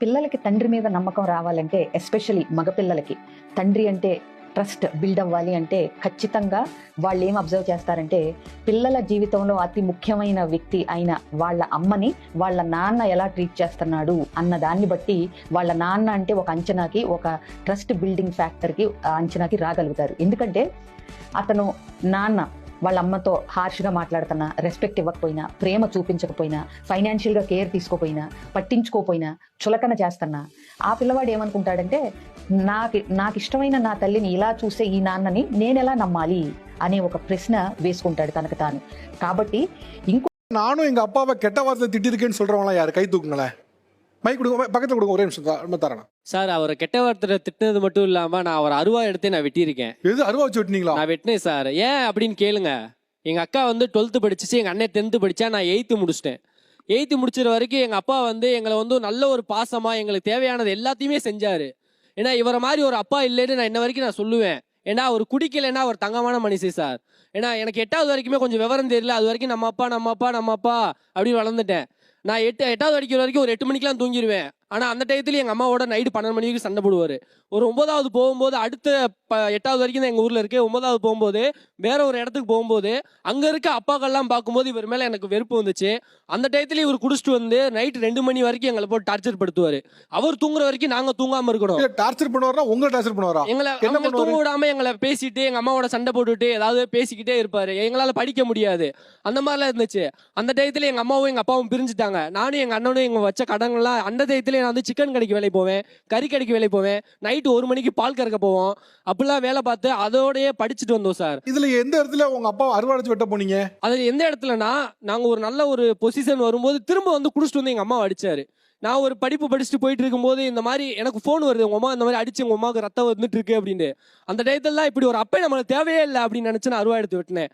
పిల్లలకి తండ్రి మీద నమ్మకం రావాలంటే ఎస్పెషల్లీ మగపిల్లలకి తండ్రి అంటే ట్రస్ట్ బిల్డ్ అవ్వాలి అంటే ఖచ్చితంగా వాళ్ళు ఏం అబ్జర్వ్ చేస్తారంటే పిల్లల జీవితంలో అతి ముఖ్యమైన వ్యక్తి అయిన వాళ్ళ అమ్మని వాళ్ళ నాన్న ఎలా ట్రీట్ చేస్తున్నాడు అన్న దాన్ని బట్టి వాళ్ళ నాన్న అంటే ఒక అంచనాకి ఒక ట్రస్ట్ బిల్డింగ్ ఫ్యాక్టర్కి అంచనాకి రాగలుగుతారు. ఎందుకంటే అతను నాన్న వాళ్ళ అమ్మతో హార్ష్గా మాట్లాడుతున్నా, రెస్పెక్ట్ ఇవ్వకపోయినా, ప్రేమ చూపించకపోయినా, ఫైనాన్షియల్గా కేర్ తీసుకోపోయినా, పట్టించుకోపోయినా, చులకన చేస్తున్నా ఆ పిల్లవాడు ఏమనుకుంటాడంటే నాకు ఇష్టమైన నా తల్లిని ఇలా చూసే ఈ నాన్నని నేనెలా నమ్మాలి అనే ఒక ప్రశ్న వేసుకుంటాడు తనకు తాను. కాబట్టి ఇంకో நானும் எங்க அப்பாவை கெட்ட வார்த்தை திட்டிருக்கேன்னு சொல்றவங்களா யாரு? கை தூக்குங்களேன். மைக் கொடுங்க, பக்கத்துல கொடுங்க, ஒரே நிமிஷம் தரேன். சார் அவரை கெட்ட வார்த்தை திட்டினது மட்டும் இல்லாம நான் அவர் அருவா எடுத்து நான் வெட்டியிருக்கேன். எது அருவா வச்சு வெட்டினீங்களா? நான் வெட்டினேன் சார். ஏன் அப்படின்னு கேளுங்க. எங்க அக்கா வந்து 12th படிச்சிச்சு, எங்க அண்ணன் 10th படிச்சா, நான் 8th முடிச்சிட்டேன். 8th முடிச்சிற வரைக்கும் எங்க அப்பா வந்து எங்களை வந்து நல்ல ஒரு பாசமா எங்களுக்கு தேவையானது எல்லாத்தையுமே செஞ்சாரு. ஏன்னா இவரை மாதிரி ஒரு அப்பா இல்லைன்னு நான் இன்ன வரைக்கும் நான் சொல்லுவேன். ஏன்னா அவர் குடிக்கலைன்னா அவர் தங்கமான மனுஷன் சார். ஏன்னா எனக்கு 8வது வரைக்குமே கொஞ்சம் விவரம் தெரியல. அது வரைக்கும் நம்ம அப்பா அப்படின்னு வளர்ந்துட்டேன். நான் 8வது படிக்கிற வரைக்கும் ஒரு 8 மணிக்கெல்லாம் தூங்கிடுவேன். ஆனால் அந்த டயத்துலேயும் எங்கள் அம்மாவோட நைட்டு 12 மணி வரைக்கும் சண்டை போடுவார். ஒரு 9வது போகும்போது, அடுத்த 8வது வரைக்கும் தான் எங்கள் ஊரில் இருக்கு. 9வது போகும்போது வேற ஒரு இடத்துக்கு போகும்போது அங்கே இருக்க அப்பாக்கள்லாம் பார்க்கும்போது இவர் மேலே எனக்கு வெறுப்பு வந்துச்சு. அந்த டயத்துலேயும் இவர் குடிச்சிட்டு வந்து நைட்டு 2 மணி வரைக்கும் எங்களை போட்டு டார்ச்சர் படுத்துவார். அவர் தூங்குற வரைக்கும் நாங்கள் தூங்காமல் இருக்கணும். டார்ச்சர் பண்ணுவாரா? உங்களை டார்ச்சர் பண்ணுவாரா? எங்களை தூங்க விடாம எங்களை பேசிட்டு எங்கள் அம்மாவோட சண்டை போட்டுட்டு ஏதாவது பேசிக்கிட்டே இருப்பாரு. எங்களால் படிக்க முடியாது. அந்த மாதிரிலாம் இருந்துச்சு. அந்த டயத்துல எங்கள் அம்மாவும் எங்கள் அப்பாவும் பிரிஞ்சுட்டாங்க. நானும் எங்கள் அண்ணனும் எங்கள் வச்ச கடன்லாம் அந்த டயத்துல நான் வந்து சிக்கன் கடைக்கு வேலை போவேன், கறி கடைக்கு வேலை போவேன், நைட்டு 1 மணிக்கு பால் கறக்க போவோம். அப்படிலாம் வேலை பார்த்து அதோடய படிச்சுட்டு வந்தோம் சார். இதுல எந்த இடத்துல உங்க அப்பா அறுவாடிச்சு வெட்ட போனீங்க? அது எந்த இடத்துலனா, நாங்க ஒரு நல்ல ஒரு பொசிஷன் வரும்போது திரும்ப வந்து குடிச்சிட்டு வந்து எங்க அம்மா அடிச்சாரு. நான் ஒரு படிப்பு படிச்சுட்டு போயிட்டு இருக்கும்போது இந்த மாதிரி எனக்கு ஃபோன் வருது, உங்க அம்மா இந்த மாதிரி அடிச்சு உங்க அம்மாவுக்கு ரத்தம் வந்துட்டு இருக்கு அப்படின்னு. அந்த டயத்துல இப்படி ஒரு அப்பே நம்மளுக்கு தேவையே இல்லை அப்படின்னு நினைச்சு நான் அருவா எடுத்து வெட்டினேன்.